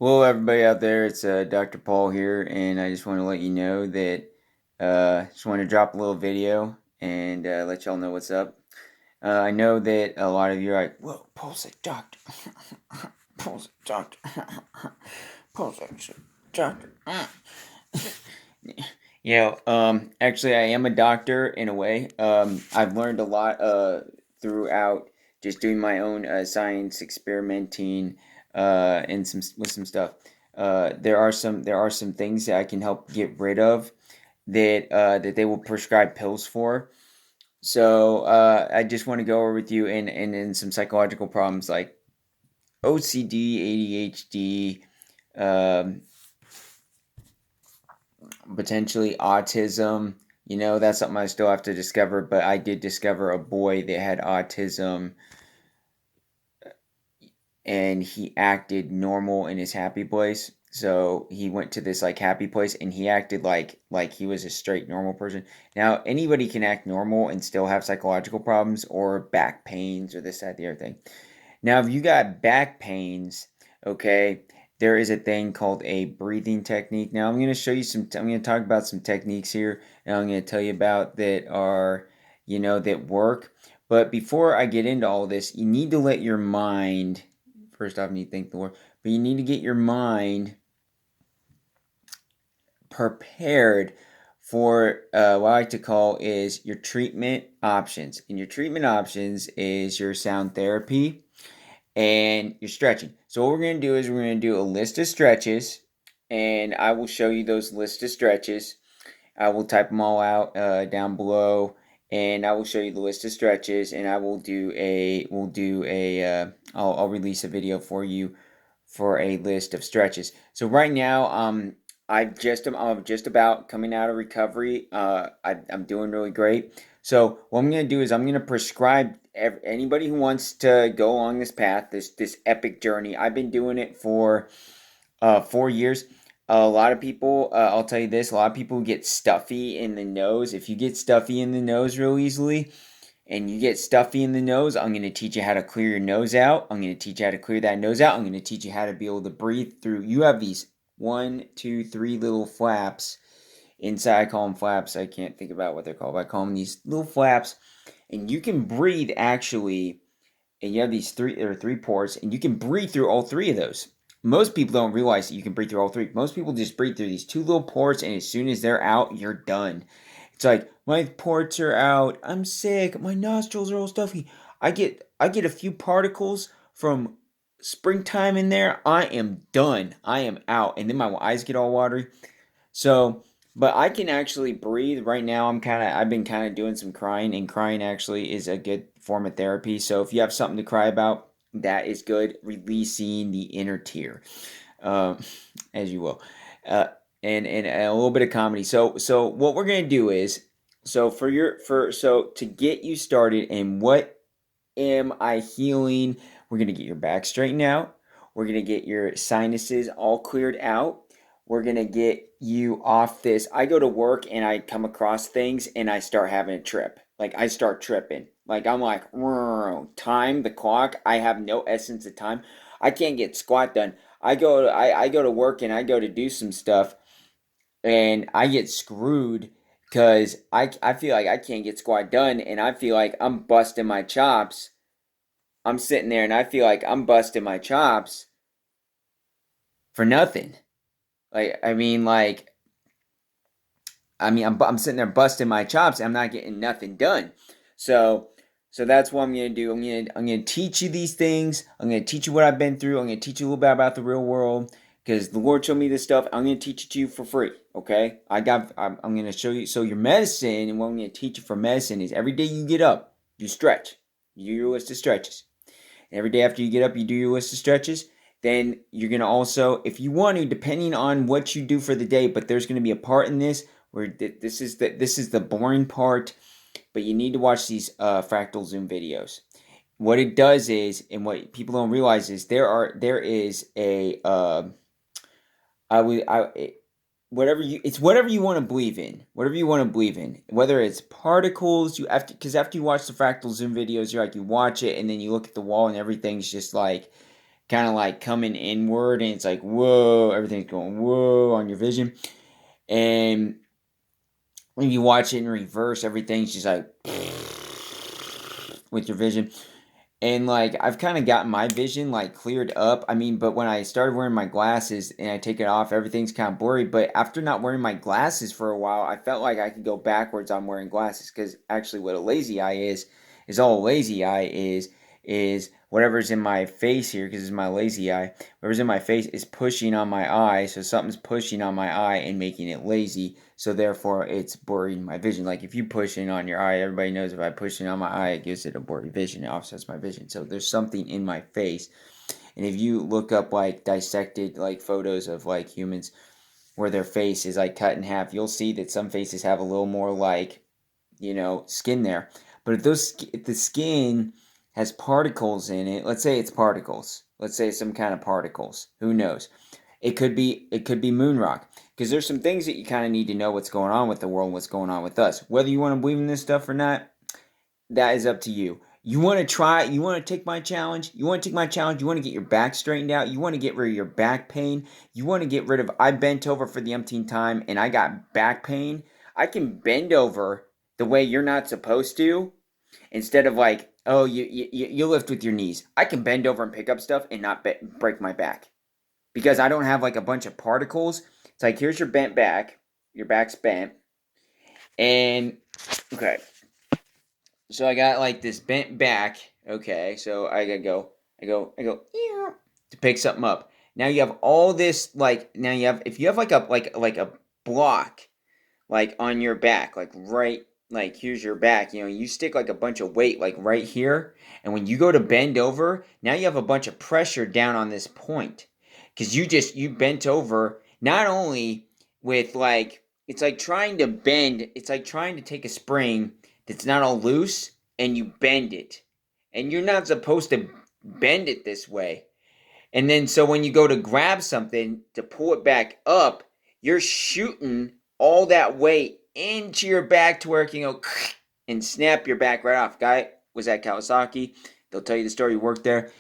Hello, everybody out there. It's Dr. Paul here, and I just want to let you know that just want to drop a little video and let y'all know what's up. I know that a lot of you are like, "Whoa, Paul's a doctor. Paul's a doctor. Paul's a doctor." Actually, I am a doctor in a way. I've learned a lot throughout just doing my own science experimenting and some stuff. There are some things that I can help get rid of that they will prescribe pills for. So I just want to go over with you and some psychological problems like OCD, ADHD, um, potentially autism. That's something I still have to discover, but I did discover a boy that had autism and he acted normal in his happy place. So he went to this like happy place and he acted like he was a straight normal person. Now anybody can act normal and still have psychological problems or back pains or this, that, the other thing. Now if you got back pains, okay, there is a thing called a breathing technique. Now I'm going to show you I'm going to talk about some techniques here and I'm going to tell you about that are, that work. But before I get into all this, you need to let your mind, first off, you need to thank the Lord, but you need to get your mind prepared for what I like to call is your treatment options. And your treatment options is your sound therapy and your stretching. So what we're going to do is we're going to do a list of stretches, and I will show you those list of stretches. I will type them all out down below, and I will show you the list of stretches, and I will do a I'll release a video for you for a list of stretches. So right now, I'm just about coming out of recovery. I'm doing really great. So what I'm gonna do is I'm gonna prescribe anybody who wants to go along this path, this epic journey. I've been doing it for 4 years. A lot of people, I'll tell you this, a lot of people get stuffy in the nose. If you get stuffy in the nose real easily and you get stuffy in the nose, I'm going to teach you how to clear your nose out. I'm going to teach you how to clear that nose out. I'm going to teach you how to be able to breathe through. You have these one, two, three little flaps inside. I call them flaps. I can't think about what they're called, but I call them these little flaps. And you can breathe actually, and you have these three ports, and you can breathe through all three of those. Most people don't realize that you can breathe through all three. Most people just breathe through these two little ports, and as soon as they're out, you're done. It's like my ports are out. I'm sick. My nostrils are all stuffy. I get a few particles from springtime in there. I am done. I am out, and then my eyes get all watery. So, but I can actually breathe right now. I've been kind of doing some crying, and crying actually is a good form of therapy. So if you have something to cry about, that is good. Releasing the inner tear, uh, as you will, uh, and a little bit of comedy. So what we're gonna do is, so to get you started and what am I healing? We're gonna get your back straightened out. We're gonna get your sinuses all cleared out. We're gonna get you off this. I go to work and I come across things and I start having a trip. Like I start tripping. Like I'm like, time the clock. I have no essence of time. I can't get squat done. I go to work and I go to do some stuff and I get screwed because I feel like I can't get squat done and I feel like I'm busting my chops. I'm sitting there and I feel like I'm busting my chops for nothing. Like I'm sitting there busting my chops and I'm not getting nothing done. So so that's what I'm gonna do. I'm gonna teach you these things. I'm gonna teach you what I've been through. I'm gonna teach you a little bit about the real world because the Lord showed me this stuff. I'm gonna teach it to you for free. Okay? I'm gonna show you. So your medicine and what I'm gonna teach you for medicine is every day you get up, you stretch. You do your list of stretches. Every day after you get up, you do your list of stretches. Then you're going to also, if you want to, depending on what you do for the day, but there's going to be a part in this where this is the boring part, but you need to watch these fractal zoom videos. What it does is, and what people don't realize is there is a I would I it's whatever you want to believe in, whatever you want to believe in, whether it's particles, you after after you watch the fractal zoom videos, you watch it and then you look at the wall and everything's just like kind of like coming inward, and it's like, whoa, everything's going whoa on your vision. And when you watch it in reverse, everything's just like with your vision. And like I've kind of gotten my vision like cleared up. I mean, but when I started wearing my glasses and I take it off, everything's kind of blurry. But after not wearing my glasses for a while, I felt like I could go backwards on wearing glasses, because actually what a lazy eye is all a lazy eye is whatever's in my face here, because it's my lazy eye. Whatever's in my face is pushing on my eye, so something's pushing on my eye and making it lazy. So therefore, it's blurring my vision. Like if you push in on your eye, everybody knows if I push in on my eye, it gives it a blurry vision. It offsets my vision. So there's something in my face. And if you look up like dissected like photos of like humans where their face is like cut in half, you'll see that some faces have a little more like, skin there. But if the skin has particles in it, let's say it's particles. Let's say it's some kind of particles. Who knows? It could be moon rock, because there's some things that you kind of need to know what's going on with the world, what's going on with us. Whether you want to believe in this stuff or not, that is up to you. You want to try, you want to take my challenge, you want to get your back straightened out, you want to get rid of your back pain, you want to get rid of, I bent over for the umpteenth time and I got back pain. I can bend over the way you're not supposed to, instead of like, oh, you lift with your knees. I can bend over and pick up stuff and not break my back, because I don't have like a bunch of particles. It's like, here's your bent back, your back's bent, and okay, so I got like this bent back. Okay, so I go to pick something up. Now you have all this, like, now you have, if you have like a block like on your back, like right, like here's your back, you stick like a bunch of weight like right here, and when you go to bend over, now you have a bunch of pressure down on this point, because you bent over, not only with like, it's like trying to bend, it's like trying to take a spring that's not all loose and you bend it, and you're not supposed to bend it this way. And then so when you go to grab something to pull it back up, you're shooting all that weight into your back to where it can go and snap your back right off. Guy was at Kawasaki. They'll tell you the story. He worked there.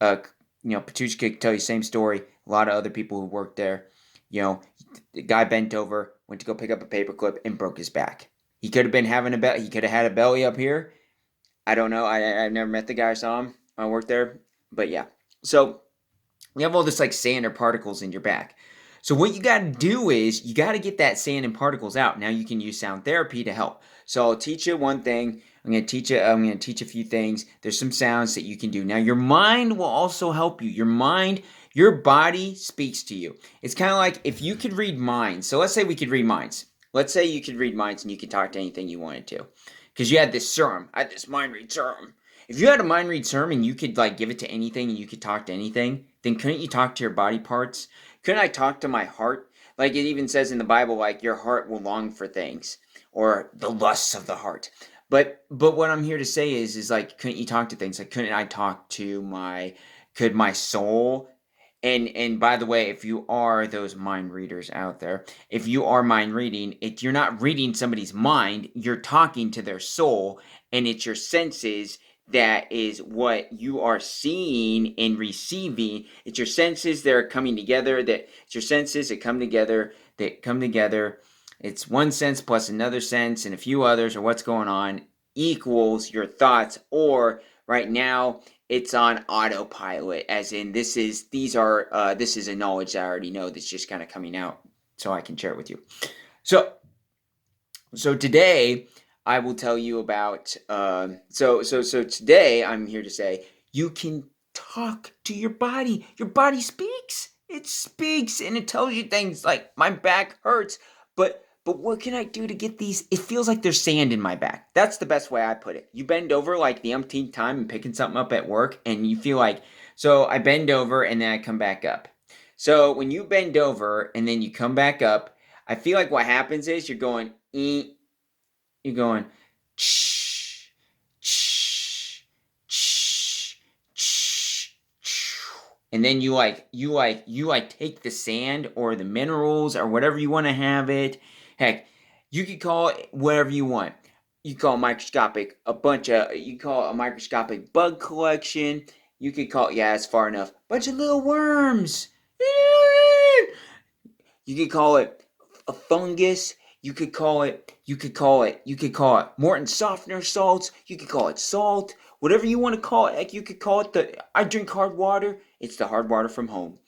Patuchka could tell you the same story. A lot of other people who worked there. The guy bent over, went to go pick up a paperclip, and broke his back. He could have been having he could have had a belly up here. I don't know. I've never met the guy. I saw him when I worked there. But yeah. So you have all this like sand or particles in your back. So what you got to do is you got to get that sand and particles out. Now you can use sound therapy to help. So I'll teach you one thing. I'm going to teach a few things. There's some sounds that you can do. Now your mind will also help you. Your body speaks to you. It's kind of like if you could read minds. So let's say we could read minds. Let's say you could read minds and you could talk to anything you wanted to. Because you had this serum. I had this mind read serum. If you had a mind read serum and you could like give it to anything and you could talk to anything, then couldn't you talk to your body parts? Couldn't I talk to my heart? Like it even says in the Bible, like your heart will long for things, or the lusts of the heart. But what I'm here to say is like, couldn't you talk to things? Like, couldn't I talk to could my soul? And by the way, if you are those mind readers out there, if you are mind reading, you're not reading somebody's mind, you're talking to their soul, and it's your senses that is what you are seeing and receiving. It's your senses that are coming together, it's your senses that come together, It's one sense plus another sense and a few others, or what's going on, equals your thoughts, or right now it's on autopilot, as in this is a knowledge that I already know that's just kind of coming out so I can share it with you. So today I will tell you about so today I'm here to say you can talk to your body. Your body speaks. It speaks and it tells you things like my back hurts, but what can I do to get these? It feels like there's sand in my back. That's the best way I put it. You bend over like the umpteenth time and picking something up at work, and you feel like, so I bend over and then I come back up. So when you bend over and then you come back up, I feel like what happens is you're going, you're going, shh, shh, shh, shh, shh. And then you take the sand or the minerals or whatever you want to have it. Heck, you could call it whatever you want. You call it a microscopic bug collection. You could call it, yeah, it's far enough. Bunch of little worms. You could call it a fungus. You could call it Morton softener salts. You could call it salt. Whatever you want to call it. Like you could call it I drink hard water. It's the hard water from home.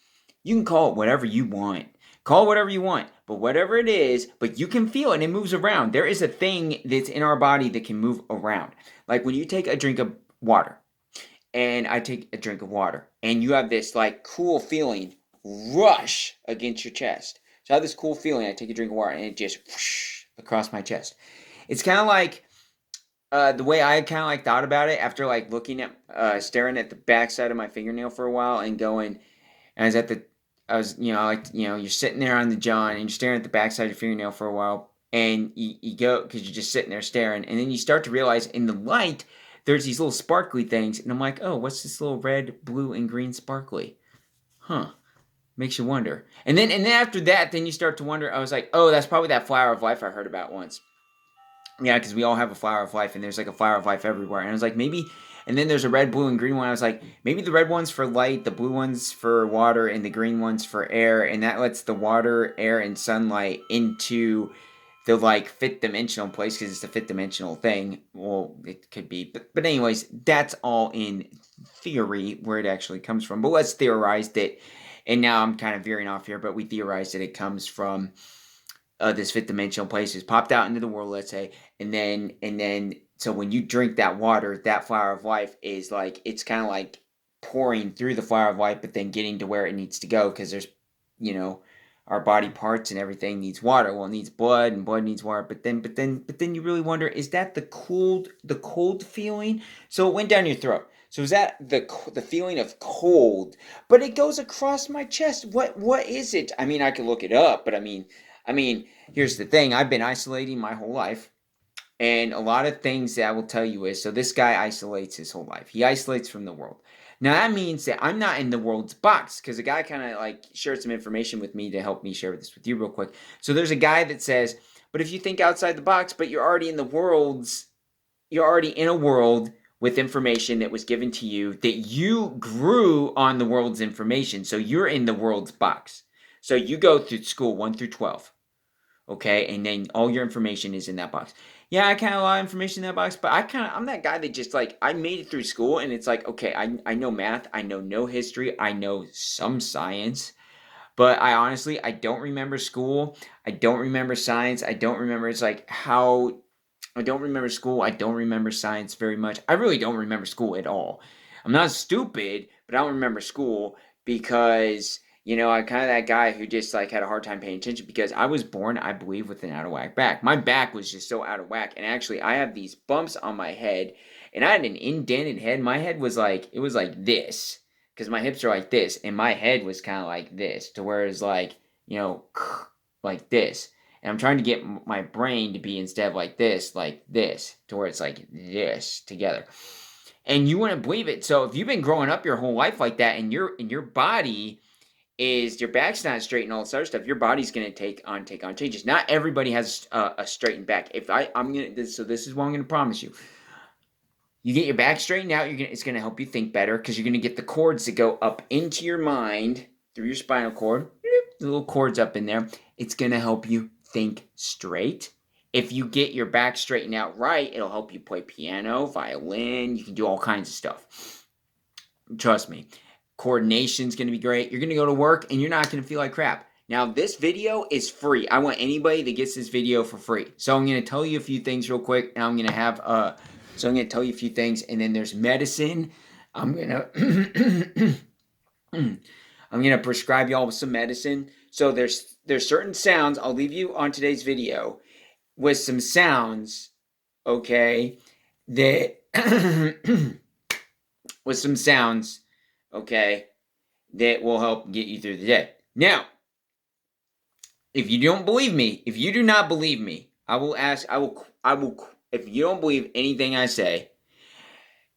You can call it whatever you want. Call it whatever you want. But whatever it is, but you can feel it and it moves around. There is a thing that's in our body that can move around. Like when you take a drink of water, and I take a drink of water, and you have this like cool feeling rush against your chest. So I have this cool feeling. I take a drink of water, and it just whoosh across my chest. It's kind of like the way I kind of like thought about it after like looking at, staring at the backside of my fingernail for a while, and going. And you're sitting there on the john, and you're staring at the backside of your fingernail for a while, and you go because you're just sitting there staring, and then you start to realize in the light there's these little sparkly things, and I'm like, oh, what's this little red, blue, and green sparkly? Huh. Makes you wonder. And then after that, then you start to wonder. I was like, oh, that's probably that flower of life I heard about once. Yeah, because we all have a flower of life, and there's like a flower of life everywhere. And I was like, maybe. And then there's a red, blue, and green one. I was like, maybe the red one's for light, the blue one's for water, and the green one's for air. And that lets the water, air, and sunlight into the like fifth dimensional place because it's a fifth dimensional thing. Well, it could be, but anyways, that's all in theory where it actually comes from. But let's theorize that. And now I'm kind of veering off here, but we theorize that it comes from this fifth dimensional place. It's popped out into the world, let's say, and then so when you drink that water, that flower of life is like it's kind of like pouring through the flower of life, but then getting to where it needs to go because there's you know our body parts and everything needs water. Well, it needs blood, and blood needs water. But then you really wonder: is that the cold feeling? So it went down your throat. So is that the feeling of cold? But it goes across my chest. What is it? I mean, I could look it up, but I mean, here's the thing: I've been isolating my whole life. And a lot of things that I will tell you is so this guy isolates his whole life. He isolates from the world. Now that means that I'm not in the world's box because a guy kind of like shared some information with me to help me share this with you real quick. So there's a guy that says, but if you think outside the box, but you're already in a world with information that was given to you that you grew on the world's information. So you're in the world's box. So you go through school 1 through 12. Okay, and then all your information is in that box. Yeah, I kind of a lot of information in that box, but I'm that guy that just like I made it through school, and it's like okay, I know math, I know no history, I know some science, but I don't remember school, I don't remember science, I don't remember it's like how I don't remember school, I don't remember science very much. I really don't remember school at all. I'm not stupid, but I don't remember school because I'm kind of that guy who just like had a hard time paying attention because I was born, I believe, with an out of whack back. My back was just so out of whack, and actually, I have these bumps on my head, and I had an indented head. My head was like it was like this because my hips are like this, and my head was kind of like this, to where it's like like this. And I'm trying to get my brain to be instead of like this, to where it's like this together. And you wouldn't believe it. So if you've been growing up your whole life like that, and your body is your back's not straight and all this other stuff, your body's gonna take on changes. Not everybody has a straightened back. So this is what I'm gonna promise you. You get your back straightened out. It's gonna help you think better because you're gonna get the cords that go up into your mind through your spinal cord. The little cords up in there. It's gonna help you think straight. If you get your back straightened out right, it'll help you play piano, violin. You can do all kinds of stuff. Trust me. Coordination's going to be great. You're going to go to work and you're not going to feel like crap. Now, this video is free. I want anybody that gets this video for free. So I'm going to tell you a few things real quick, and I'm going to tell you a few things, and then there's medicine. I'm going to prescribe y'all with some medicine. So there's certain sounds. I'll leave you on today's video with some sounds, okay, that with some sounds, okay, that will help get you through the day. Now, if you don't believe me, if you do not believe me, if you don't believe anything I say,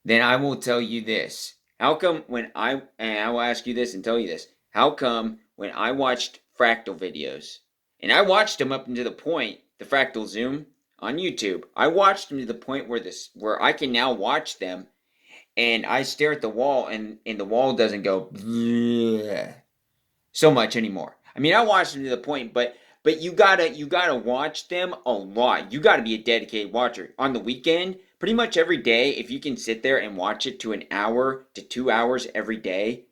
then I will tell you this. I will ask you this and tell you this. How come when I watched fractal videos, and I watched them up until the point, the fractal zoom on YouTube, I watched them to the point where I can now watch them, and I stare at the wall, and the wall doesn't go so much anymore. I mean, I watch them to the point, but you gotta watch them a lot. You gotta be a dedicated watcher. On the weekend, pretty much every day, if you can sit there and watch it to an hour to 2 hours every day,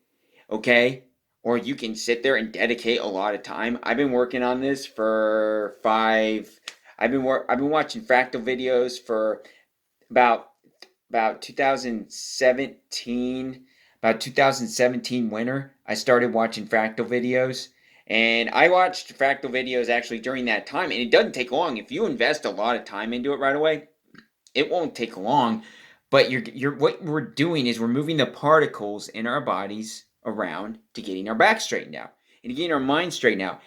okay? Or you can sit there and dedicate a lot of time. I've been working on this for five. I've been watching fractal videos for about about 2017, about 2017 winter. I started watching fractal videos, and I watched fractal videos actually during that time, and it doesn't take long if you invest a lot of time into it right away. It won't take long, but you're what we're doing is we're moving the particles in our bodies around to getting our back straightened out and to getting our mind straightened out.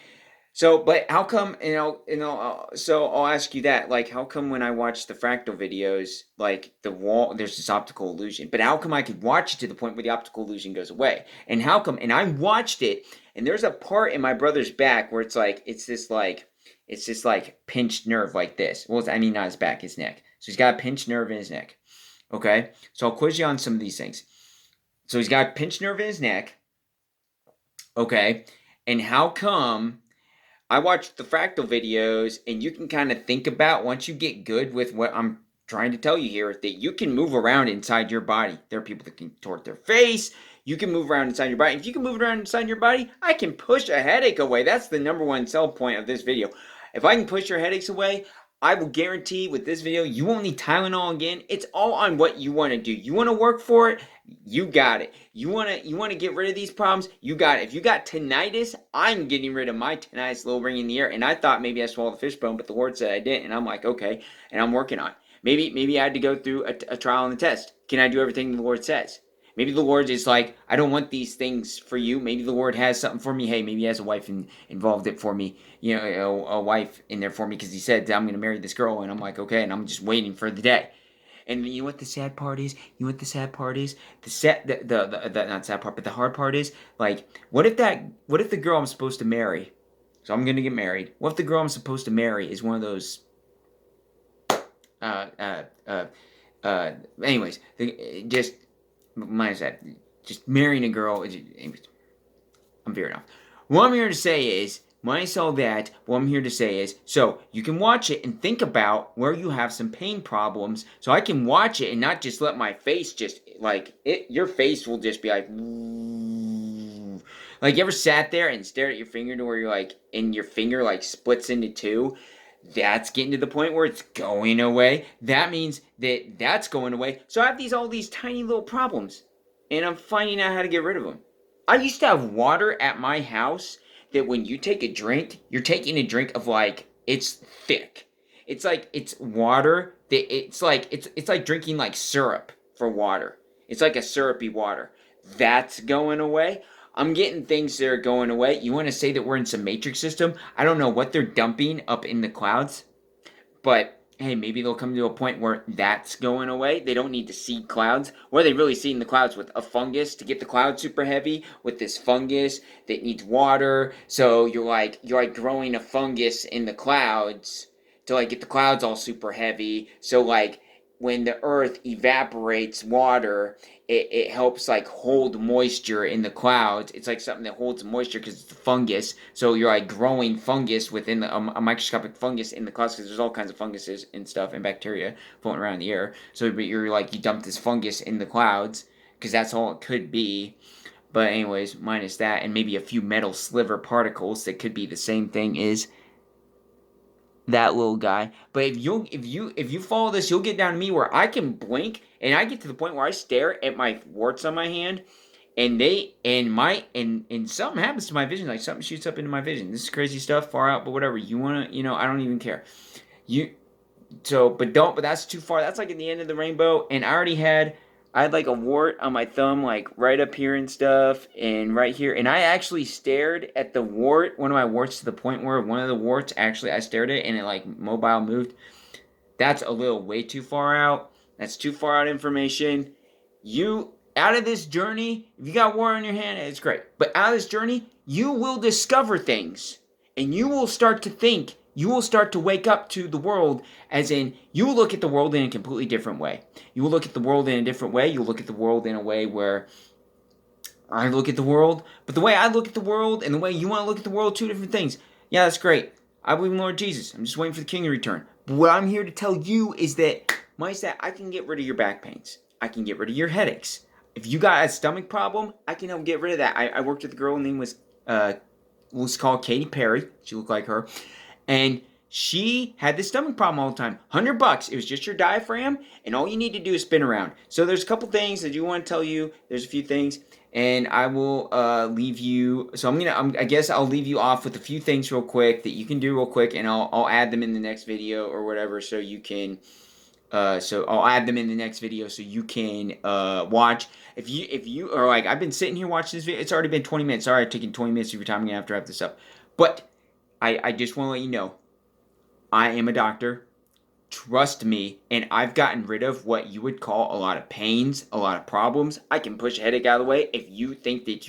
So, but how come, so I'll ask you that, like, how come when I watch the fractal videos, like, the wall, there's this optical illusion, but how come I could watch it to the point where the optical illusion goes away? And how come, and I watched it, and there's a part in my brother's back where it's this, like, pinched nerve like this. Well, I mean, not his back, his neck. So he's got a pinched nerve in his neck. Okay? So I'll quiz you on some of these things. So he's got a pinched nerve in his neck. Okay? And how come I watched the fractal videos, and you can kind of think about, once you get good with what I'm trying to tell you here, that you can move around inside your body. There are people that can contort their face. You can move around inside your body. If you can move around inside your body, I can push a headache away. That's the number one sell point of this video. If I can push your headaches away, I will guarantee with this video, you won't need Tylenol again. It's all on what you want to do. You want to work for it? You got it. You want to get rid of these problems? You got it. If you got tinnitus, I'm getting rid of my tinnitus, little ring in the air. And I thought maybe I swallowed a fishbone, but the Lord said I didn't. And I'm like, okay. And I'm working on it. Maybe I had to go through a trial and a test. Can I do everything the Lord says? Maybe the Lord is like, I don't want these things for you. Maybe the Lord has something for me. Hey, maybe he has a wife involved it for me. You know, a wife in there for me because he said I'm going to marry this girl. And I'm like, okay. And I'm just waiting for the day. And you know what the sad part is? You know what the sad part is? The not sad part, but the hard part is, like, what if the girl I'm supposed to marry, so I'm gonna get married. What if the girl I'm supposed to marry is one of those, uh, uh, uh, anyways, just minus that, just marrying a girl. Anyways, I'm veering off. What I'm here to say is, when I saw that, what I'm here to say is, so you can watch it and think about where you have some pain problems, so I can watch it and not just let my face just, like, your face will just be like, you ever sat there and stared at your finger to where you're like, and your finger, like, splits into two? That's getting to the point where it's going away. That means that that's going away. So I have all these tiny little problems, and I'm finding out how to get rid of them. I used to have water at my house that when you take a drink, you're taking a drink of, like, it's thick. It's like it's water that it's like drinking like syrup for water. It's like a syrupy water. That's going away. I'm getting things that are going away. You want to say that we're in some matrix system? I don't know what they're dumping up in the clouds, but hey, maybe they'll come to a point where that's going away. They don't need to seed clouds. What are they really seeding the clouds with? A fungus to get the clouds super heavy with this fungus that needs water. So you're like growing a fungus in the clouds to, like, get the clouds all super heavy. So, like, when the earth evaporates water, it helps, like, hold moisture in the clouds. It's like something that holds moisture because it's a fungus. So you're, like, growing fungus within a microscopic fungus in the clouds, because there's all kinds of funguses and stuff and bacteria floating around in the air. So you're like, you dump this fungus in the clouds because that's all it could be. But anyways, minus that and maybe a few metal sliver particles that could be the same thing is that little guy. But if you follow this, you'll get down to me where I can blink and I get to the point where I stare at my warts on my hand, and something happens to my vision, like something shoots up into my vision. This is crazy stuff, far out, but whatever. You wanna, I don't even care. But that's too far. That's like at the end of the rainbow, and I had like a wart on my thumb, like right up here and stuff, and right here. And I actually stared at the wart, one of my warts, to the point where one of the warts, actually, I stared at it and it, like, mobile moved. That's a little way too far out. That's too far out information. Out of this journey, if you got wart on your hand, it's great. But out of this journey, you will discover things. And you will start to think you will start to wake up to the world, as in, you will look at the world in a completely different way. You will look at the world in a different way. You'll look at the world in a way where I look at the world, but the way I look at the world and the way you want to look at the world, two different things. Yeah, that's great. I believe in Lord Jesus. I'm just waiting for the King to return. But what I'm here to tell you is that, I can get rid of your back pains. I can get rid of your headaches. If you got a stomach problem, I can help get rid of that. I worked with a girl, her name was called Katy Perry. She looked like her. And she had this stomach problem all the time. $100. It was just your diaphragm, and all you need to do is spin around. So there's a couple things that you want to tell you. There's a few things, and I will leave you. So I guess I'll leave you off with a few things real quick that you can do real quick, and I'll add them in the next video or whatever, so you can. So I'll add them in the next video so you can watch. If you are like, I've been sitting here watching this video, it's already been 20 minutes. Sorry, I've taken 20 minutes of your time. I'm gonna have to wrap this up, but I just want to let you know, I am a doctor. Trust me, and I've gotten rid of what you would call a lot of pains, a lot of problems. I can push a headache out of the way. If you think that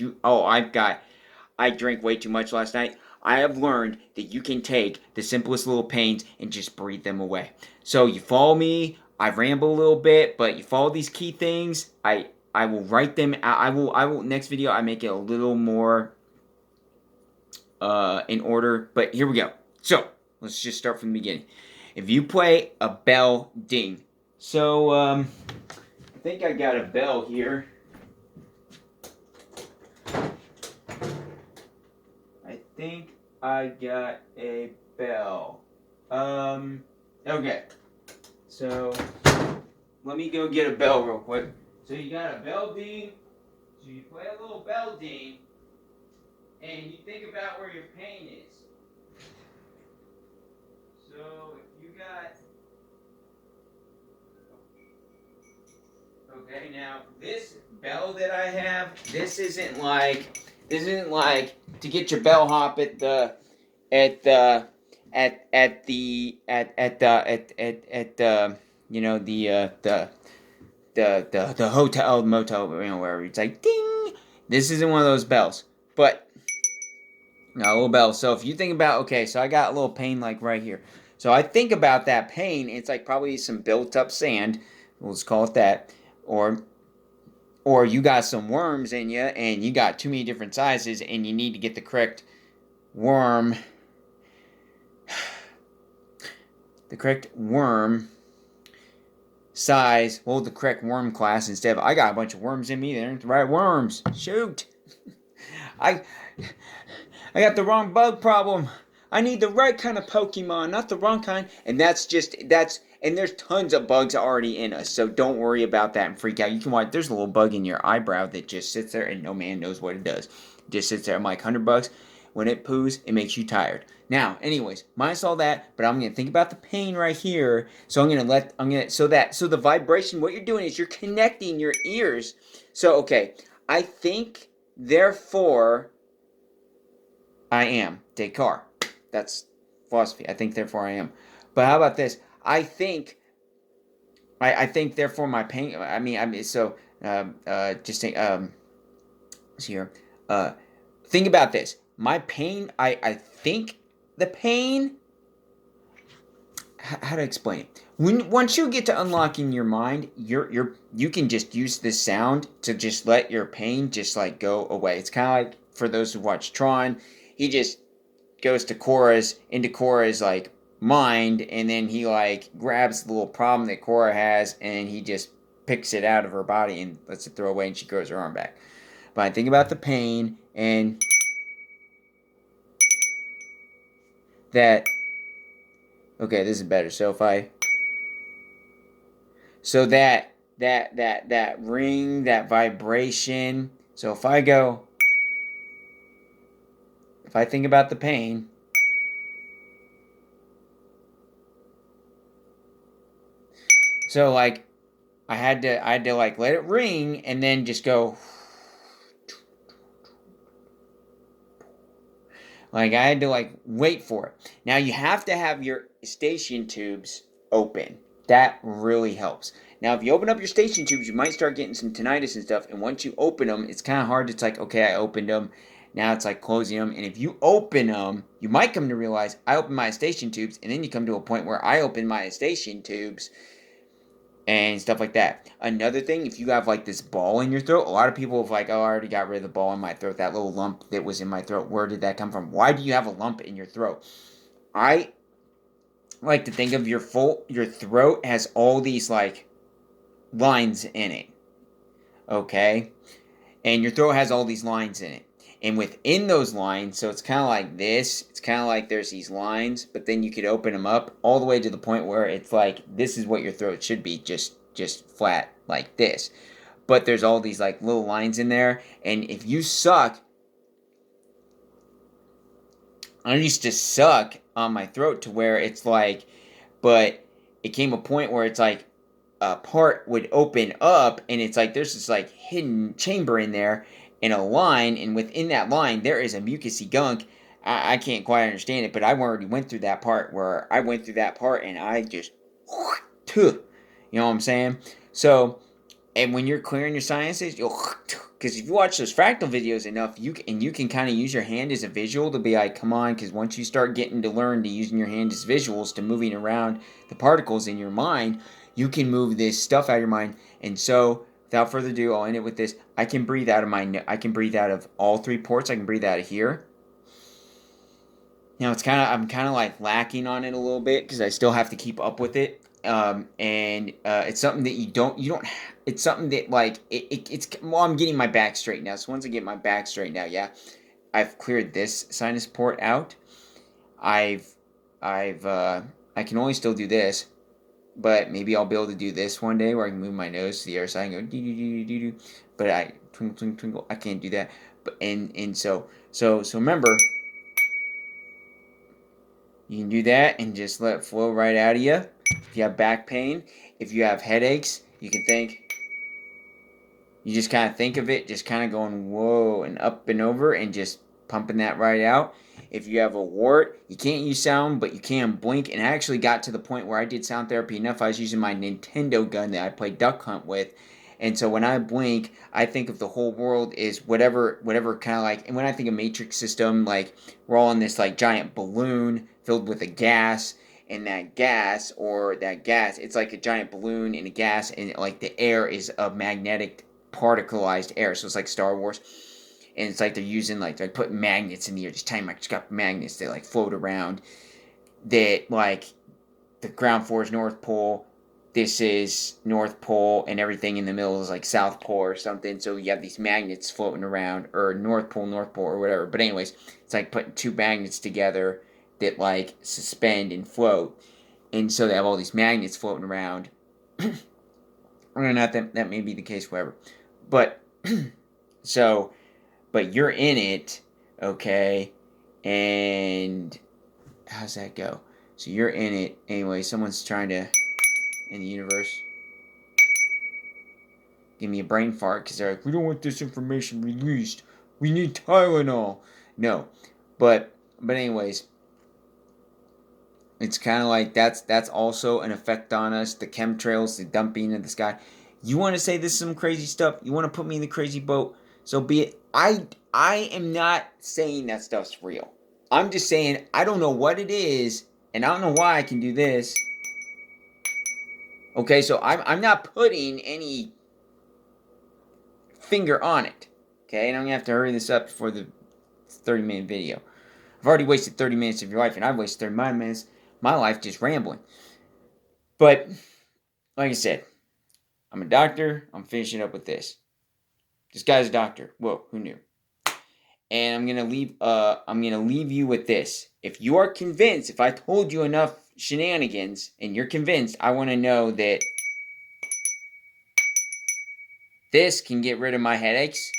I drank way too much last night, I have learned that you can take the simplest little pains and just breathe them away. So you follow me. I ramble a little bit, but you follow these key things. I will write them. I will next video. I make it a little more in order. But here we go. So let's just start from the beginning. If you play a bell ding. So, I think I got a bell here. I think I got a bell. Okay. So, let me go get a bell real quick. So you got a bell ding. So you play a little bell ding. And you think about where your pain is. So if you got, okay, now this bell that I have, this isn't like to get your bellhop at the you know, the hotel, motel, you know, wherever it's like ding. This isn't one of those bells, but a little bell. So if you think about, okay, so I got a little pain like right here. So I think about that pain. It's like probably some built up sand. Let's call it that. Or you got some worms in you, and you got too many different sizes, and you need to get the correct worm. The correct worm size. Well, the correct worm class instead of, I got a bunch of worms in me. They aren't the right worms. Shoot. I got the wrong bug problem. I need the right kind of Pokemon, not the wrong kind. And and there's tons of bugs already in us, so don't worry about that and freak out. You can watch, there's a little bug in your eyebrow that just sits there and no man knows what it does. It just sits there. I'm like, $100. When it poos, it makes you tired. Now, anyways, minus all that, but I'm gonna think about the pain right here. So so the vibration, what you're doing is you're connecting your ears. So, okay, I think, therefore, I am Descartes. That's philosophy. I think, therefore, I am. But how about this? I think, therefore, my pain. So, just think, here. Think about this. My pain. I think the pain. How to explain it? Once you get to unlocking your mind, you can just use this sound to just let your pain just like go away. It's kind of like for those who watch Tron. He just goes into Korra's like mind, and then he like grabs the little problem that Korra has, and he just picks it out of her body and lets it throw away, and she grows her arm back. But I think about the pain and that. Okay, this is better. So if I, so that ring, that vibration. So if I think about the pain, so like I had to like let it ring and then just go. Like I had to like wait for it. Now you have to have your eustachian tubes open. That really helps. Now if you open up your eustachian tubes, you might start getting some tinnitus and stuff. And once you open them, it's kind of hard. It's like, okay, I opened them. Now it's like closing them. And if you open them, you might come to realize I open my eustachian tubes, and then you come to a point where I open my eustachian tubes and stuff like that. Another thing, if you have like this ball in your throat, a lot of people have like, oh, I already got rid of the ball in my throat, that little lump that was in my throat. Where did that come from? Why do you have a lump in your throat? I like to think of your throat has all these like lines in it. Okay? And your throat has all these lines in it. And within those lines, so it's kind of like this. It's kind of like there's these lines, but then you could open them up all the way to the point where it's like this is what your throat should be, just flat like this. But there's all these like little lines in there, and if you suck, I used to suck on my throat to where it's like, but it came a point where it's like a part would open up, and it's like there's this like hidden chamber in there in a line, and within that line there is a mucousy gunk. I can't quite understand it, but I already went through that part where I went through that part and I just, you know what I'm saying? So, and when you're clearing your sinuses, you'll, because if you watch those fractal videos enough, you can kind of use your hand as a visual to be like, come on, because once you start getting to learn to using your hand as visuals to moving around the particles in your mind, you can move this stuff out of your mind. And so, without further ado, I'll end it with this. I can breathe out of all three ports. I can breathe out of here. Now I'm kind of like lacking on it a little bit because I still have to keep up with it. And it's something that you don't, it's something that like, well, I'm getting my back straight now. So once I get my back straight now, yeah, I've cleared this sinus port out. I've, I can only still do this, but maybe I'll be able to do this one day where I can move my nose to the other side and go do. But I twinkle twinkle twinkle. I can't do that. But and so remember, you can do that and just let it flow right out of you. If you have back pain, if you have headaches, you just kind of think of it, just kind of going whoa and up and over and just pumping that right out. If you have a wart, you can't use sound, but you can blink. And I actually got to the point where I did sound therapy enough. I was using my Nintendo gun that I played Duck Hunt with. And so when I blink, I think of the whole world is whatever kind of like, and when I think of matrix system, like we're all in this like giant balloon filled with a gas, and that gas, it's like a giant balloon in a gas, and like the air is a magnetic particleized air. So it's like Star Wars. And it's like they're using like they're putting magnets in the air, just tiny microscopic magnets that like float around. That like the ground floor is North Pole, this is North Pole, and everything in the middle is like South Pole or something. So you have these magnets floating around, or North Pole, or whatever. But anyways, it's like putting two magnets together that like suspend and float, and so they have all these magnets floating around. Or not that may be the case, whatever. But so, but you're in it, okay? And how's that go? So you're in it anyway. Someone's trying to in the universe give me a brain fart because they're like, we don't want this information released. We need Tylenol. No, but anyways, it's kind of like that's also an effect on us. The chemtrails, the dumping of the sky. You want to say this is some crazy stuff? You want to put me in the crazy boat? So be it. I am not saying that stuff's real. I'm just saying I don't know what it is, and I don't know why I can do this. Okay, so I'm not putting any finger on it. Okay, and I'm gonna have to hurry this up for the 30-minute video. I've already wasted 30 minutes of your life, and I've wasted 35 minutes of my life just rambling. But like I said, I'm a doctor. I'm finishing up with this. This guy's a doctor. Whoa, who knew? And I'm gonna leave you with this. If you are convinced, if I told you enough shenanigans and you're convinced, I want to know that this can get rid of my headaches.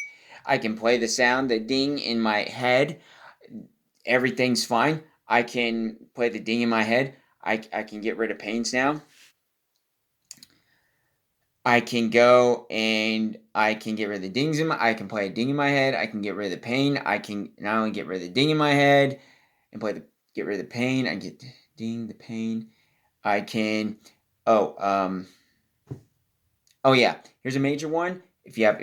I can play the sound, the ding in my head. Everything's fine. I can play the ding in my head. I can get rid of pains now. I can go and I can get rid of the dings in my. I can play a ding in my head. I can get rid of the pain. I can not only get rid of the ding in my head and get rid of the pain. I get ding the pain. I can. Oh yeah. Here's a major one. If you have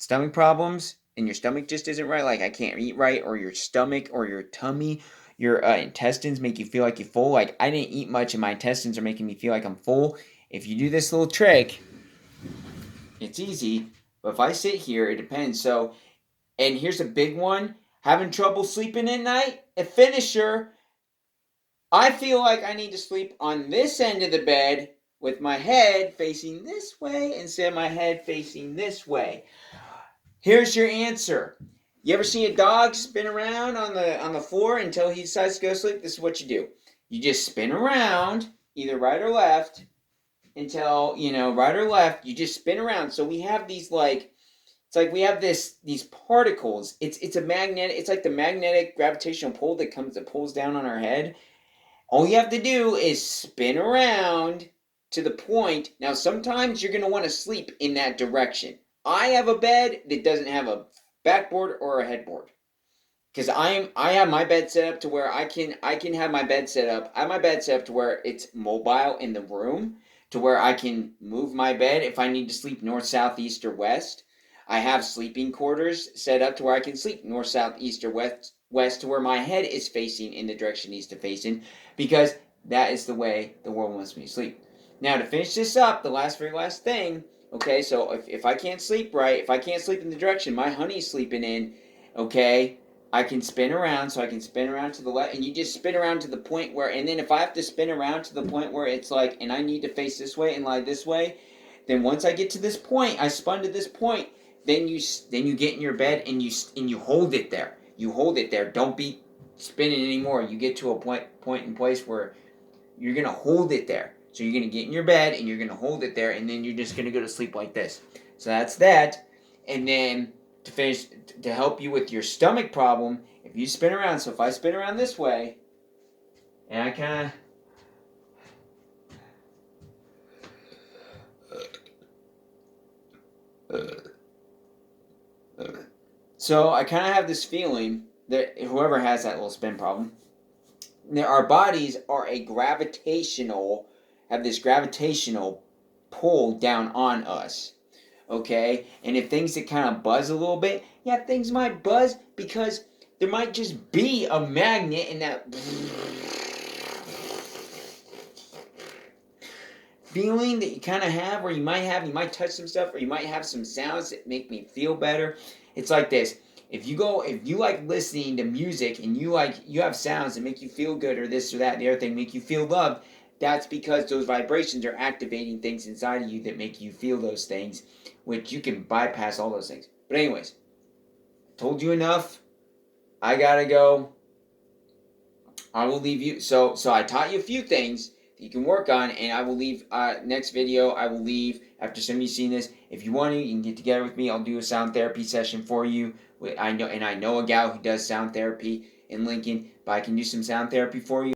stomach problems and your stomach just isn't right, like I can't eat right, or your stomach or your tummy, your intestines make you feel like you're full, like I didn't eat much and my intestines are making me feel like I'm full. If you do this little trick, it's easy, but if I sit here, it depends. So, and here's a big one, having trouble sleeping at night, a finisher. I feel like I need to sleep on this end of the bed with my head facing this way instead of my head facing this way. Here's your answer. You ever see a dog spin around on the floor until he decides to go to sleep? This is what you do. You just spin around, either right or left, until, right or left, you just spin around. So we have these it's like we have these particles. It's a magnetic, it's like the magnetic gravitational pull that pulls down on our head. All you have to do is spin around to the point. Now, sometimes you're going to want to sleep in that direction. I have a bed that doesn't have a backboard or a headboard because I have my bed set up to where I can have my bed set up. I have my bed set up to where it's mobile in the room, to where I can move my bed if I need to sleep north, south, east, or west. I have sleeping quarters set up to where I can sleep north, south, east, or west, to where my head is facing in the direction it needs to face in, because that is the way the world wants me to sleep. Now, to finish this up, the very last thing, okay, so if I can't sleep right, if I can't sleep in the direction my honey's sleeping in, okay, I can spin around, so I can spin around to the left, and you just spin around to the point where, and then if I have to spin around to the point where it's like, and I need to face this way and lie this way, then once I get to this point, I spun to this point, then you get in your bed and you hold it there. You hold it there. Don't be spinning anymore. You get to a point in place where you're gonna hold it there. So you're gonna get in your bed and you're gonna hold it there, and then you're just gonna go to sleep like this. So that's that. And then to finish, to help you with your stomach problem, if you spin around, so if I spin around this way, and I kind of have this feeling that whoever has that little spin problem, that our bodies are have this gravitational pull down on us. Okay? And if things that kind of buzz a little bit, yeah, things might buzz because there might just be a magnet in that feeling that you kind of have, or you might touch some stuff, or you might have some sounds that make me feel better. It's like this. If you like listening to music and you have sounds that make you feel good, or this or that, the other thing, make you feel loved, that's because those vibrations are activating things inside of you that make you feel those things, which you can bypass all those things. But anyways, told you enough. I gotta go. I will leave you. So I taught you a few things that you can work on, and I will leave next video. I will leave after some of you seen this. If you want to, you can get together with me. I'll do a sound therapy session for you. I know a gal who does sound therapy in Lincoln, but I can do some sound therapy for you.